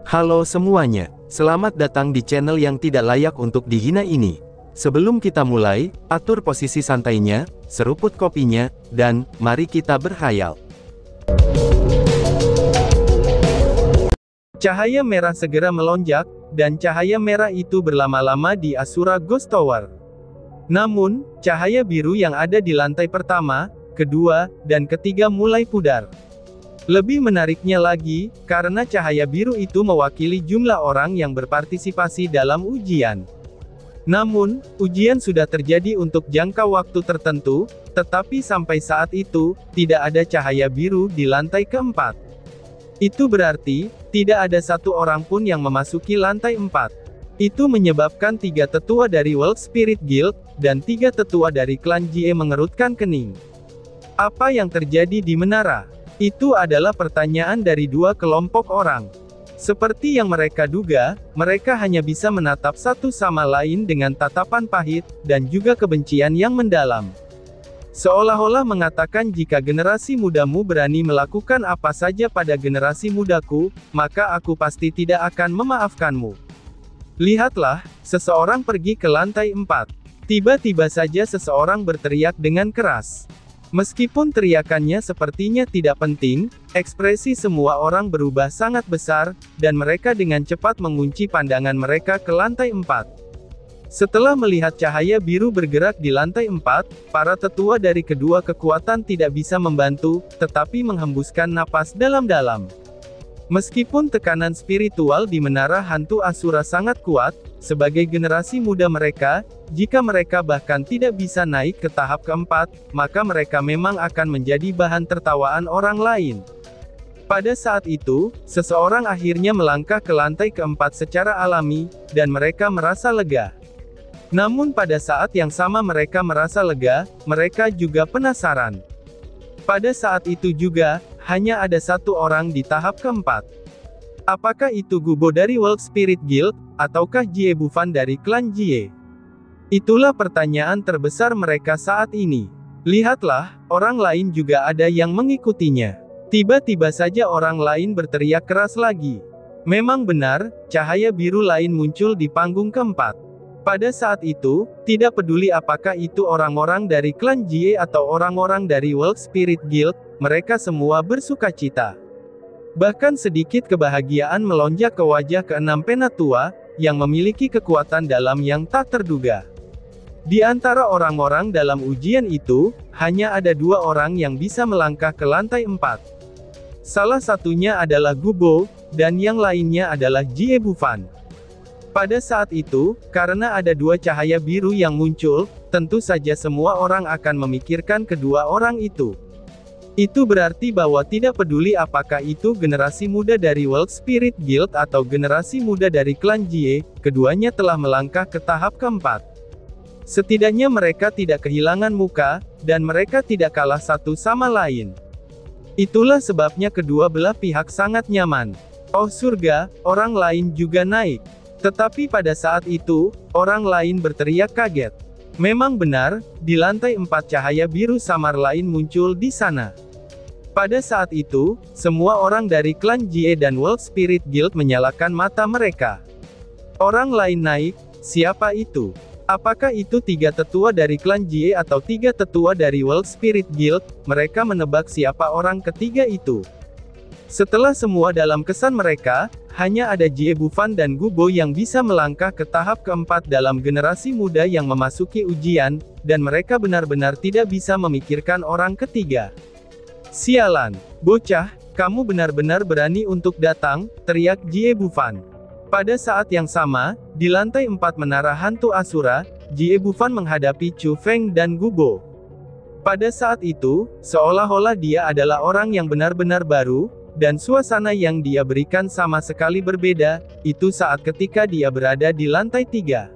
Halo semuanya, selamat datang di channel yang tidak layak untuk dihina ini. Sebelum kita mulai, atur posisi santainya, seruput kopinya, dan mari kita berkhayal. Cahaya merah segera melonjak, dan cahaya merah itu berlama-lama di Asura Ghost Tower. Namun, cahaya biru yang ada di lantai pertama, kedua, dan ketiga mulai pudar. Lebih menariknya lagi, karena cahaya biru itu mewakili jumlah orang yang berpartisipasi dalam ujian. Namun, ujian sudah terjadi untuk jangka waktu tertentu, tetapi sampai saat itu, tidak ada cahaya biru di lantai keempat. Itu berarti, tidak ada satu orang pun yang memasuki lantai 4. Itu menyebabkan 3 tetua dari World Spirit Guild, dan 3 tetua dari klan Jie mengerutkan kening. Apa yang terjadi di menara? Itu adalah pertanyaan dari 2 kelompok orang. Seperti yang mereka duga, mereka hanya bisa menatap satu sama lain dengan tatapan pahit, dan juga kebencian yang mendalam. Seolah-olah mengatakan jika generasi mudamu berani melakukan apa saja pada generasi mudaku, maka aku pasti tidak akan memaafkanmu. Lihatlah, seseorang pergi ke lantai 4. Tiba-tiba saja seseorang berteriak dengan keras. Meskipun teriakannya sepertinya tidak penting, ekspresi semua orang berubah sangat besar, dan mereka dengan cepat mengunci pandangan mereka ke lantai 4. Setelah melihat cahaya biru bergerak di lantai 4, para tetua dari kedua kekuatan tidak bisa membantu, tetapi menghembuskan napas dalam-dalam. Meskipun tekanan spiritual di menara hantu Asura sangat kuat, sebagai generasi muda mereka, jika mereka bahkan tidak bisa naik ke tahap keempat, maka mereka memang akan menjadi bahan tertawaan orang lain. Pada saat itu, seseorang akhirnya melangkah ke lantai keempat secara alami, dan mereka merasa lega. Namun pada saat yang sama mereka merasa lega, mereka juga penasaran. Pada saat itu juga, hanya ada satu orang di tahap keempat. Apakah itu Gubo dari World Spirit Guild, ataukah Jie Bufan dari klan Jie? Itulah pertanyaan terbesar mereka saat ini. Lihatlah, orang lain juga ada yang mengikutinya. Tiba-tiba saja orang lain berteriak keras lagi. Memang benar, cahaya biru lain muncul di panggung keempat. Pada saat itu, tidak peduli apakah itu orang-orang dari klan Jie atau orang-orang dari World Spirit Guild, mereka semua bersukacita. Bahkan sedikit kebahagiaan melonjak ke wajah keenam penatua, yang memiliki kekuatan dalam yang tak terduga. Di antara orang-orang dalam ujian itu, hanya ada 2 orang yang bisa melangkah ke lantai 4. Salah satunya adalah Gubo, dan yang lainnya adalah Jie Bufan. Pada saat itu, karena ada 2 cahaya biru yang muncul, tentu saja semua orang akan memikirkan kedua orang itu. Itu berarti bahwa tidak peduli apakah itu generasi muda dari World Spirit Guild atau generasi muda dari klan Jie, keduanya telah melangkah ke tahap keempat. Setidaknya mereka tidak kehilangan muka, dan mereka tidak kalah satu sama lain. Itulah sebabnya kedua belah pihak sangat nyaman. Oh surga, orang lain juga naik. Tetapi pada saat itu, orang lain berteriak kaget. Memang benar, di lantai 4 cahaya biru samar lain muncul di sana. Pada saat itu, semua orang dari klan Jie dan World Spirit Guild menyalakan mata mereka. Orang lain naik, siapa itu? Apakah itu 3 tetua dari klan Jie atau 3 tetua dari World Spirit Guild? Mereka menebak siapa orang ketiga itu. Setelah semua dalam kesan mereka, hanya ada Jie Bufan dan Gubo yang bisa melangkah ke tahap keempat dalam generasi muda yang memasuki ujian, dan mereka benar-benar tidak bisa memikirkan orang ketiga. Sialan, bocah, kamu benar-benar berani untuk datang, teriak Jie Bufan. Pada saat yang sama, di lantai 4 menara hantu Asura, Jie Bufan menghadapi Chu Feng dan Gubo. Pada saat itu, seolah-olah dia adalah orang yang benar-benar baru, dan suasana yang dia berikan sama sekali berbeda, itu saat ketika dia berada di lantai 3.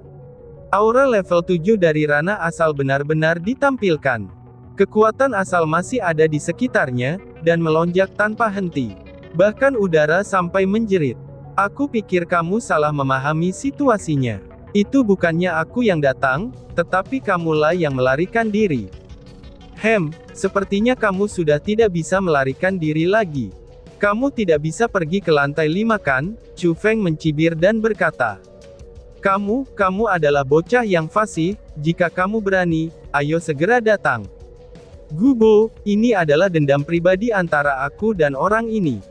Aura level 7 dari Rana asal benar-benar ditampilkan. Kekuatan asal masih ada di sekitarnya, dan melonjak tanpa henti. Bahkan udara sampai menjerit. Aku pikir kamu salah memahami situasinya. Itu bukannya aku yang datang, tetapi kamulah yang melarikan diri. Sepertinya kamu sudah tidak bisa melarikan diri lagi. Kamu tidak bisa pergi ke lantai 5 kan? Chu Feng mencibir dan berkata. Kamu adalah bocah yang fasih, jika kamu berani, ayo segera datang. Gubo, ini adalah dendam pribadi antara aku dan orang ini.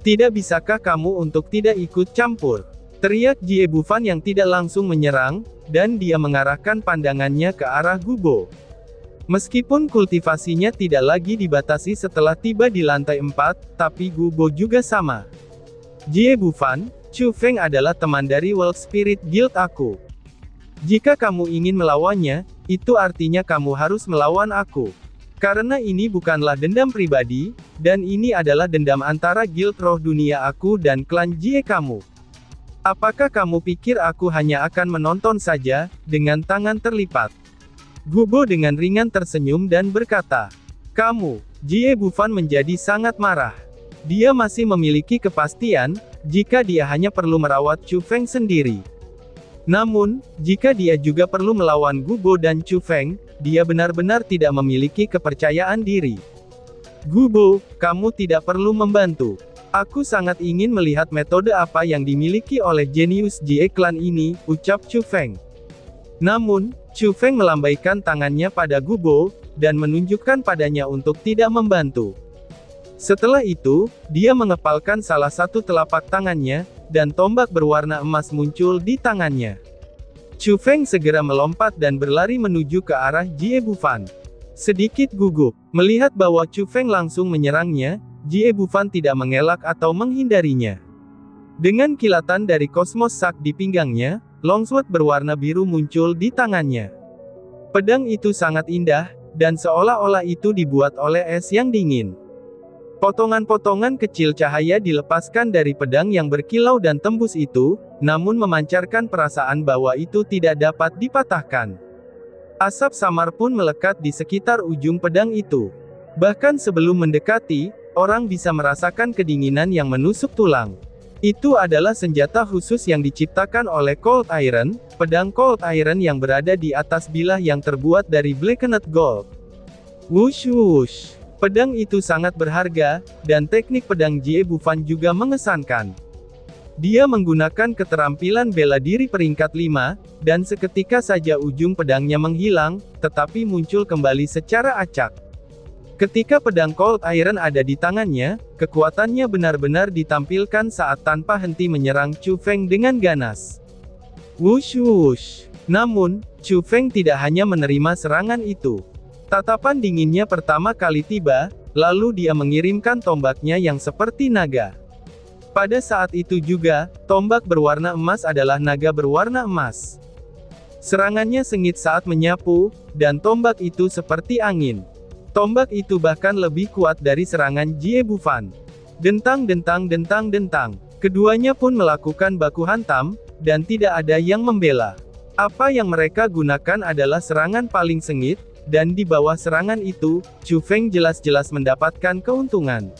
Tidak bisakah kamu untuk tidak ikut campur? Teriak Jie Bufan yang tidak langsung menyerang, dan dia mengarahkan pandangannya ke arah Gubo. Meskipun kultivasinya tidak lagi dibatasi setelah tiba di lantai 4, tapi Gubo juga sama. Jie Bufan, Chu Feng adalah teman dari World Spirit Guild aku. Jika kamu ingin melawannya, itu artinya kamu harus melawan aku. Karena ini bukanlah dendam pribadi, dan ini adalah dendam antara Guild Roh Dunia aku dan klan Jie kamu. Apakah kamu pikir aku hanya akan menonton saja, dengan tangan terlipat? Gubo dengan ringan tersenyum dan berkata, kamu, Jie Bufan menjadi sangat marah. Dia masih memiliki kepastian, jika dia hanya perlu merawat Chu Feng sendiri. Namun, jika dia juga perlu melawan Gubo dan Chu Feng, dia benar-benar tidak memiliki kepercayaan diri. Gubo, kamu tidak perlu membantu. Aku sangat ingin melihat metode apa yang dimiliki oleh jenius Jie Clan ini, ucap Chu Feng. Namun, Chu Feng melambaikan tangannya pada Gubo, dan menunjukkan padanya untuk tidak membantu. Setelah itu, dia mengepalkan salah satu telapak tangannya, dan tombak berwarna emas muncul di tangannya. Chu Feng segera melompat dan berlari menuju ke arah Jie Bufan. Sedikit gugup, melihat bahwa Chu Feng langsung menyerangnya, Jie Bufan tidak mengelak atau menghindarinya. Dengan kilatan dari kosmos sak di pinggangnya, longsword berwarna biru muncul di tangannya. Pedang itu sangat indah, dan seolah-olah itu dibuat oleh es yang dingin. Potongan-potongan kecil cahaya dilepaskan dari pedang yang berkilau dan tembus itu, namun memancarkan perasaan bahwa itu tidak dapat dipatahkan. Asap samar pun melekat di sekitar ujung pedang itu. Bahkan sebelum mendekati, orang bisa merasakan kedinginan yang menusuk tulang. Itu adalah senjata khusus yang diciptakan oleh Cold Iron, pedang Cold Iron yang berada di atas bilah yang terbuat dari blackened gold. Wush wush. Pedang itu sangat berharga, dan teknik pedang Jie Bufan juga mengesankan. Dia menggunakan keterampilan bela diri peringkat 5, dan seketika saja ujung pedangnya menghilang, tetapi muncul kembali secara acak. Ketika pedang Cold Iron ada di tangannya, kekuatannya benar-benar ditampilkan saat tanpa henti menyerang Chu Feng dengan ganas. Wush wush. Namun, Chu Feng tidak hanya menerima serangan itu. Tatapan dinginnya pertama kali tiba, lalu dia mengirimkan tombaknya yang seperti naga. Pada saat itu juga, tombak berwarna emas adalah naga berwarna emas. Serangannya sengit saat menyapu, dan tombak itu seperti angin. Tombak itu bahkan lebih kuat dari serangan Jie Bufan. Dentang dentang dentang dentang. Keduanya pun melakukan baku hantam, dan tidak ada yang membela. Apa yang mereka gunakan adalah serangan paling sengit, dan di bawah serangan itu, Chu Feng jelas-jelas mendapatkan keuntungan.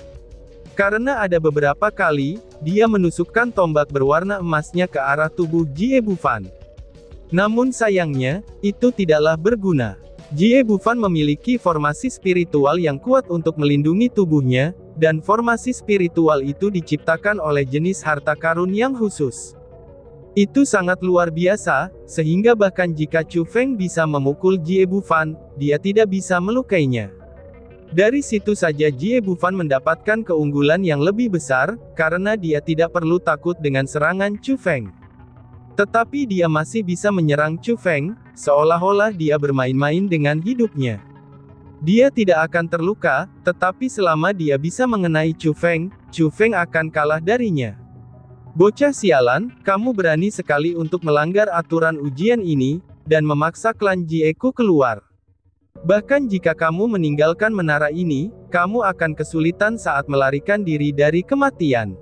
Karena ada beberapa kali, dia menusukkan tombak berwarna emasnya ke arah tubuh Jie Bufan. Namun sayangnya, itu tidaklah berguna. Jie Bufan memiliki formasi spiritual yang kuat untuk melindungi tubuhnya, dan formasi spiritual itu diciptakan oleh jenis harta karun yang khusus. Itu sangat luar biasa, sehingga bahkan jika Chu Feng bisa memukul Jie Bufan, dia tidak bisa melukainya. Dari situ saja Jie Bufan mendapatkan keunggulan yang lebih besar, karena dia tidak perlu takut dengan serangan Chu Feng. Tetapi dia masih bisa menyerang Chu Feng, seolah-olah dia bermain-main dengan hidupnya. Dia tidak akan terluka, tetapi selama dia bisa mengenai Chu Feng akan kalah darinya. Bocah sialan, kamu berani sekali untuk melanggar aturan ujian ini, dan memaksa klan Jie-ku keluar. Bahkan jika kamu meninggalkan menara ini, kamu akan kesulitan saat melarikan diri dari kematian.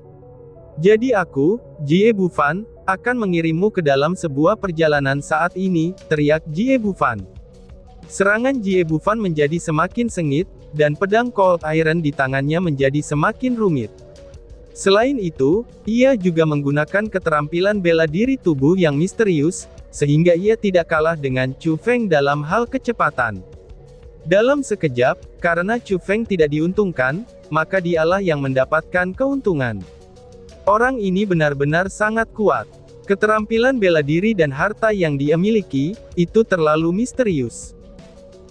Jadi aku, Jie Bufan, akan mengirimmu ke dalam sebuah perjalanan saat ini, teriak Jie Bufan. Serangan Jie Bufan menjadi semakin sengit, dan pedang Cold Iron di tangannya menjadi semakin rumit. Selain itu, ia juga menggunakan keterampilan bela diri tubuh yang misterius, sehingga ia tidak kalah dengan Chu Feng dalam hal kecepatan. Dalam sekejap, karena Chu Feng tidak diuntungkan, maka dialah yang mendapatkan keuntungan. Orang ini benar-benar sangat kuat. Keterampilan bela diri dan harta yang dia miliki, itu terlalu misterius.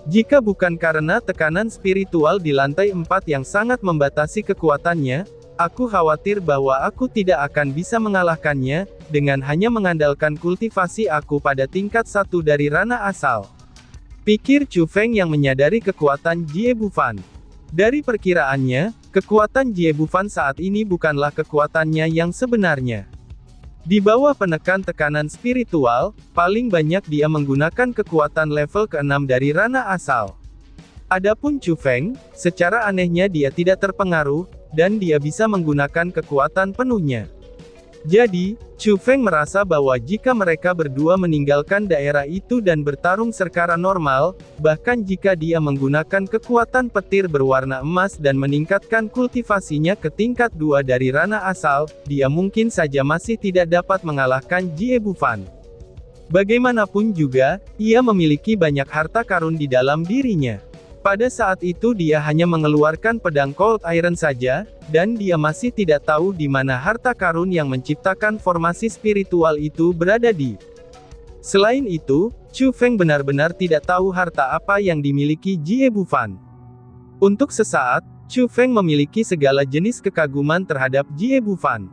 Jika bukan karena tekanan spiritual di lantai 4 yang sangat membatasi kekuatannya, aku khawatir bahwa aku tidak akan bisa mengalahkannya, dengan hanya mengandalkan kultivasi aku pada tingkat 1 dari ranah asal. Pikir Chu Feng yang menyadari kekuatan Jie Bufan. Dari perkiraannya, kekuatan Jie Bufan saat ini bukanlah kekuatannya yang sebenarnya. Di bawah penekan tekanan spiritual, paling banyak dia menggunakan kekuatan level ke-6 dari ranah asal. Adapun Chu Feng, secara anehnya dia tidak terpengaruh, dan dia bisa menggunakan kekuatan penuhnya. Jadi, Chu Feng merasa bahwa jika mereka berdua meninggalkan daerah itu dan bertarung secara normal, bahkan jika dia menggunakan kekuatan petir berwarna emas dan meningkatkan kultivasinya ke tingkat 2 dari ranah asal, dia mungkin saja masih tidak dapat mengalahkan Jie Bufan. Bagaimanapun juga, ia memiliki banyak harta karun di dalam dirinya. Pada saat itu dia hanya mengeluarkan pedang Cold Iron saja, dan dia masih tidak tahu di mana harta karun yang menciptakan formasi spiritual itu berada di. Selain itu, Chu Feng benar-benar tidak tahu harta apa yang dimiliki Jie Bufan. Untuk sesaat, Chu Feng memiliki segala jenis kekaguman terhadap Jie Bufan.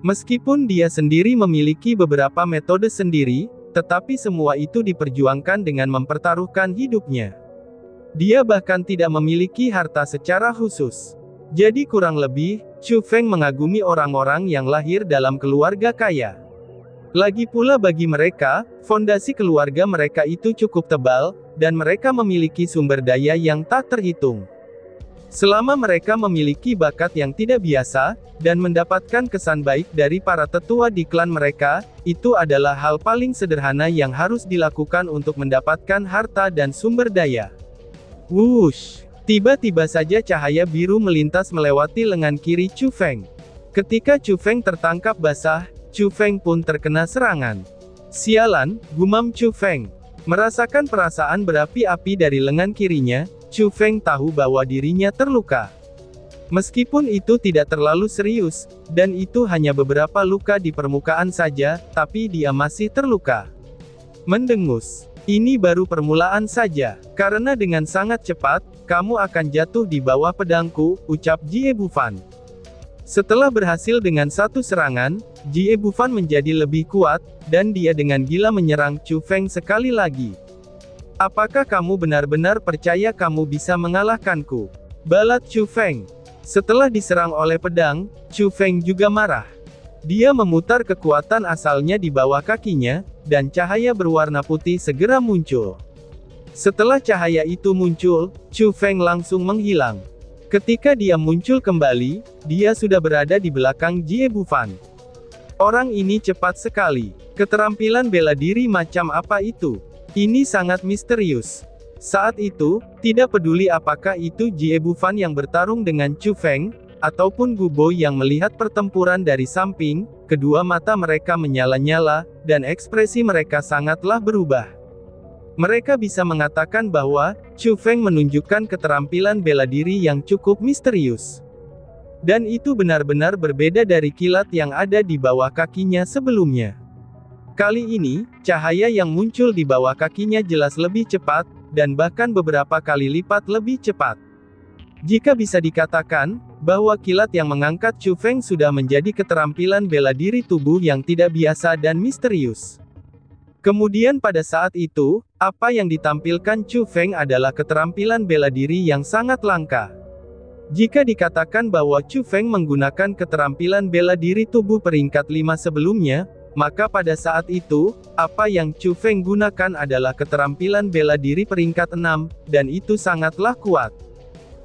Meskipun dia sendiri memiliki beberapa metode sendiri, tetapi semua itu diperjuangkan dengan mempertaruhkan hidupnya. Dia bahkan tidak memiliki harta secara khusus. Jadi kurang lebih, Chu Feng mengagumi orang-orang yang lahir dalam keluarga kaya. Lagi pula bagi mereka, fondasi keluarga mereka itu cukup tebal, dan mereka memiliki sumber daya yang tak terhitung. Selama mereka memiliki bakat yang tidak biasa, dan mendapatkan kesan baik dari para tetua di klan mereka, itu adalah hal paling sederhana yang harus dilakukan untuk mendapatkan harta dan sumber daya. Wush! Tiba-tiba saja cahaya biru melintas melewati lengan kiri Chu Feng. Ketika Chu Feng tertangkap basah, Chu Feng pun terkena serangan. Sialan, gumam Chu Feng. Merasakan perasaan berapi-api dari lengan kirinya, Chu Feng tahu bahwa dirinya terluka. Meskipun itu tidak terlalu serius, dan itu hanya beberapa luka di permukaan saja, tapi dia masih terluka. Mendengus. Ini baru permulaan saja, karena dengan sangat cepat, kamu akan jatuh di bawah pedangku, ucap Jie Bufan. Setelah berhasil dengan satu serangan, Jie Bufan menjadi lebih kuat, dan dia dengan gila menyerang Chu Feng sekali lagi. Apakah kamu benar-benar percaya kamu bisa mengalahkanku? Balat Chu Feng. Setelah diserang oleh pedang, Chu Feng juga marah. Dia memutar kekuatan asalnya di bawah kakinya, dan cahaya berwarna putih segera muncul. Setelah cahaya itu muncul, Chu Feng langsung menghilang. Ketika dia muncul kembali, dia sudah berada di belakang Jie Bufan. Orang ini cepat sekali. Keterampilan bela diri macam apa itu? Ini sangat misterius. Saat itu, tidak peduli apakah itu Jie Bufan yang bertarung dengan Chu Feng, ataupun Gubo yang melihat pertempuran dari samping, kedua mata mereka menyala-nyala, dan ekspresi mereka sangatlah berubah. Mereka bisa mengatakan bahwa, Chu Feng menunjukkan keterampilan bela diri yang cukup misterius. Dan itu benar-benar berbeda dari kilat yang ada di bawah kakinya sebelumnya. Kali ini, cahaya yang muncul di bawah kakinya jelas lebih cepat, dan bahkan beberapa kali lipat lebih cepat. Jika bisa dikatakan, bahwa kilat yang mengangkat Chu Feng sudah menjadi keterampilan bela diri tubuh yang tidak biasa dan misterius. Kemudian pada saat itu, apa yang ditampilkan Chu Feng adalah keterampilan bela diri yang sangat langka. Jika dikatakan bahwa Chu Feng menggunakan keterampilan bela diri tubuh peringkat 5 sebelumnya, maka pada saat itu, apa yang Chu Feng gunakan adalah keterampilan bela diri peringkat 6, dan itu sangatlah kuat.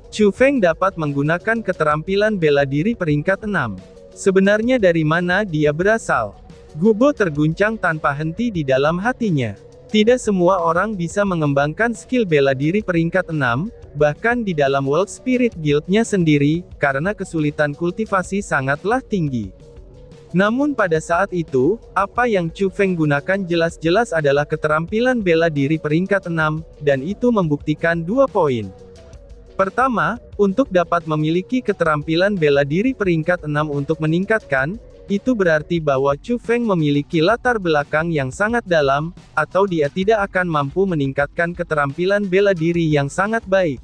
Chu Feng dapat menggunakan keterampilan bela diri peringkat 6. Sebenarnya dari mana dia berasal? Gubo terguncang tanpa henti di dalam hatinya. Tidak semua orang bisa mengembangkan skill bela diri peringkat 6, bahkan di dalam World Spirit Guild-nya sendiri, karena kesulitan kultivasi sangatlah tinggi. Namun pada saat itu, apa yang Chu Feng gunakan jelas-jelas adalah keterampilan bela diri peringkat 6, dan itu membuktikan 2 poin. Pertama, untuk dapat memiliki keterampilan bela diri peringkat 6 untuk meningkatkan, itu berarti bahwa Chu Feng memiliki latar belakang yang sangat dalam, atau dia tidak akan mampu meningkatkan keterampilan bela diri yang sangat baik.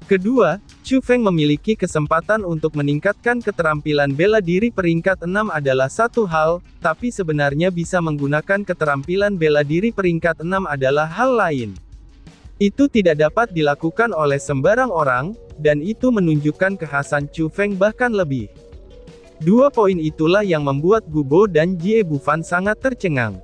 Kedua, Chu Feng memiliki kesempatan untuk meningkatkan keterampilan bela diri peringkat 6 adalah satu hal, tapi sebenarnya bisa menggunakan keterampilan bela diri peringkat 6 adalah hal lain. Itu tidak dapat dilakukan oleh sembarang orang, dan itu menunjukkan kekhasan Chu Feng bahkan lebih. 2 poin itulah yang membuat Gubo dan Jie Bufan sangat tercengang.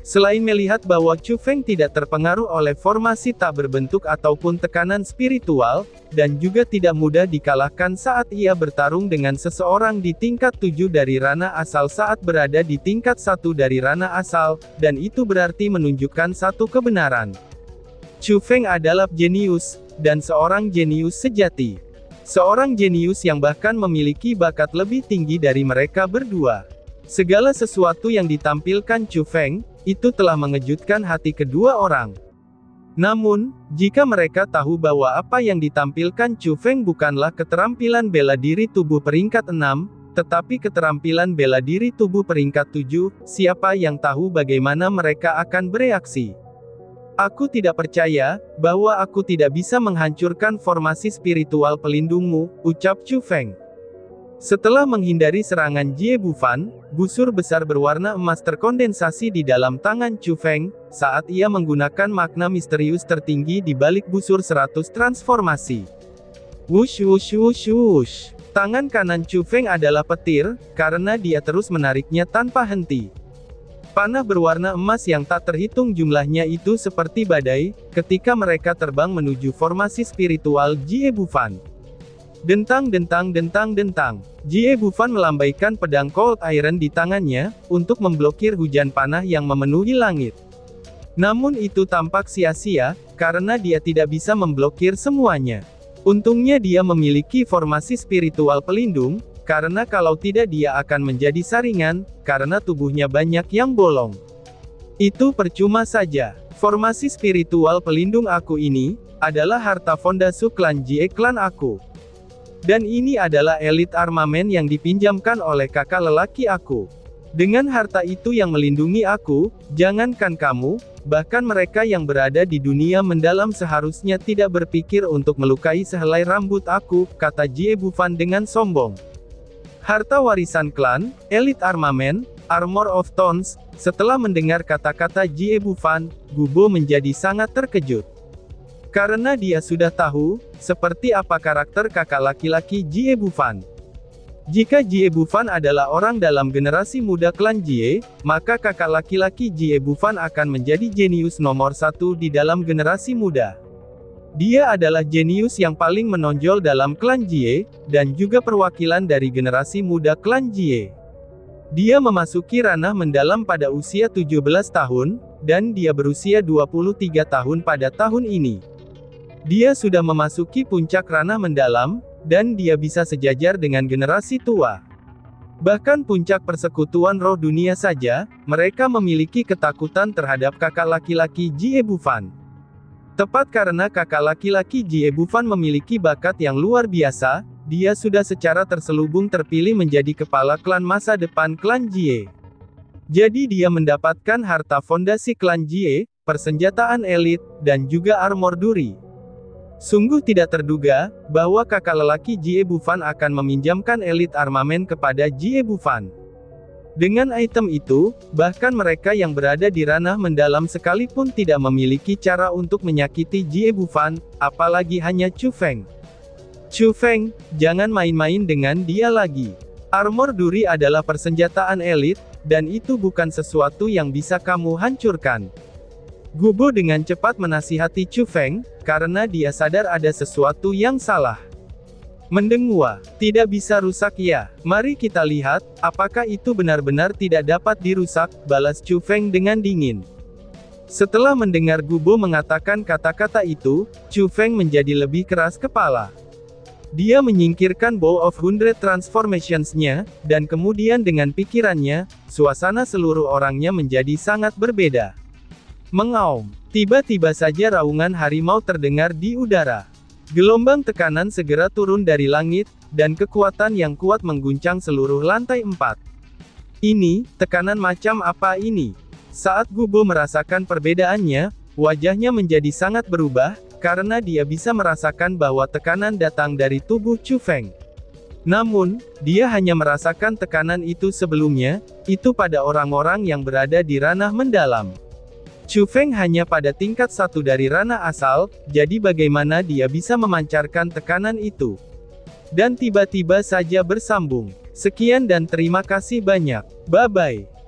Selain melihat bahwa Chu Feng tidak terpengaruh oleh formasi tak berbentuk ataupun tekanan spiritual, dan juga tidak mudah dikalahkan saat ia bertarung dengan seseorang di tingkat 7 dari ranah asal saat berada di tingkat 1 dari ranah asal, dan itu berarti menunjukkan satu kebenaran. Chu Feng adalah jenius, dan seorang jenius sejati. Seorang jenius yang bahkan memiliki bakat lebih tinggi dari mereka berdua. Segala sesuatu yang ditampilkan Chu Feng, itu telah mengejutkan hati kedua orang. Namun, jika mereka tahu bahwa apa yang ditampilkan Chu Feng bukanlah keterampilan bela diri tubuh peringkat 6, tetapi keterampilan bela diri tubuh peringkat 7, siapa yang tahu bagaimana mereka akan bereaksi? Aku tidak percaya, bahwa aku tidak bisa menghancurkan formasi spiritual pelindungmu, ucap Chu Feng. Setelah menghindari serangan Jie Bufan, busur besar berwarna emas terkondensasi di dalam tangan Chu Feng, saat ia menggunakan makna misterius tertinggi di balik busur 100 transformasi. Wush wush wush wush. Tangan kanan Chu Feng adalah petir, karena dia terus menariknya tanpa henti. Panah berwarna emas yang tak terhitung jumlahnya itu seperti badai, ketika mereka terbang menuju formasi spiritual Jie Bufan. Dentang dentang dentang dentang. Jie Bufan melambaikan pedang Cold Iron di tangannya, untuk memblokir hujan panah yang memenuhi langit. Namun itu tampak sia-sia, karena dia tidak bisa memblokir semuanya. Untungnya dia memiliki formasi spiritual pelindung, karena kalau tidak dia akan menjadi saringan, karena tubuhnya banyak yang bolong. Itu percuma saja. Formasi spiritual pelindung aku ini, adalah harta fondasi klan Jie klan aku. Dan ini adalah elit armamen yang dipinjamkan oleh kakak lelaki aku. Dengan harta itu yang melindungi aku, jangankan kamu, bahkan mereka yang berada di dunia mendalam seharusnya tidak berpikir untuk melukai sehelai rambut aku, kata Jie Bufan dengan sombong. Harta warisan klan, elit armamen, Armor of Tones. Setelah mendengar kata-kata Jie Bufan, Gubo menjadi sangat terkejut. Karena dia sudah tahu, seperti apa karakter kakak laki-laki Jie Bufan. Jika Jie Bufan adalah orang dalam generasi muda klan Jie, maka kakak laki-laki Jie Bufan akan menjadi jenius nomor 1 di dalam generasi muda. Dia adalah jenius yang paling menonjol dalam klan Jie, dan juga perwakilan dari generasi muda klan Jie. Dia memasuki ranah mendalam pada usia 17 tahun, dan dia berusia 23 tahun pada tahun ini. Dia sudah memasuki puncak ranah mendalam, dan dia bisa sejajar dengan generasi tua. Bahkan puncak persekutuan roh dunia saja, mereka memiliki ketakutan terhadap kakak laki-laki Jie Bufan. Tepat karena kakak laki-laki Jie Bufan memiliki bakat yang luar biasa, dia sudah secara terselubung terpilih menjadi kepala klan masa depan klan Jie. Jadi dia mendapatkan harta fondasi klan Jie, persenjataan elit, dan juga armor duri. Sungguh tidak terduga, bahwa kakak lelaki Jie Bufan akan meminjamkan elit armamen kepada Jie Bufan. Dengan item itu, bahkan mereka yang berada di ranah mendalam sekalipun tidak memiliki cara untuk menyakiti Jie Bufan, apalagi hanya Chu Feng. Chu Feng, jangan main-main dengan dia lagi. Armor duri adalah persenjataan elit, dan itu bukan sesuatu yang bisa kamu hancurkan. Gubo dengan cepat menasihati Chu Feng, karena dia sadar ada sesuatu yang salah. Mendengua, tidak bisa rusak ya. Mari kita lihat, apakah itu benar-benar tidak dapat dirusak, balas Chu Feng dengan dingin. Setelah mendengar Gubo mengatakan kata-kata itu, Chu Feng menjadi lebih keras kepala. Dia menyingkirkan Bow of Hundred Transformations-nya, dan kemudian dengan pikirannya, suasana seluruh orangnya menjadi sangat berbeda. Mengaum. Tiba-tiba saja raungan harimau terdengar di udara. Gelombang tekanan segera turun dari langit, dan kekuatan yang kuat mengguncang seluruh lantai 4. Ini, tekanan macam apa ini? Saat Gubo merasakan perbedaannya, wajahnya menjadi sangat berubah, karena dia bisa merasakan bahwa tekanan datang dari tubuh Chu Feng. Namun, dia hanya merasakan tekanan itu sebelumnya, itu pada orang-orang yang berada di ranah mendalam. Chu Feng hanya pada tingkat 1 dari ranah asal, jadi bagaimana dia bisa memancarkan tekanan itu? Dan tiba-tiba saja bersambung. Sekian dan terima kasih banyak. Bye-bye.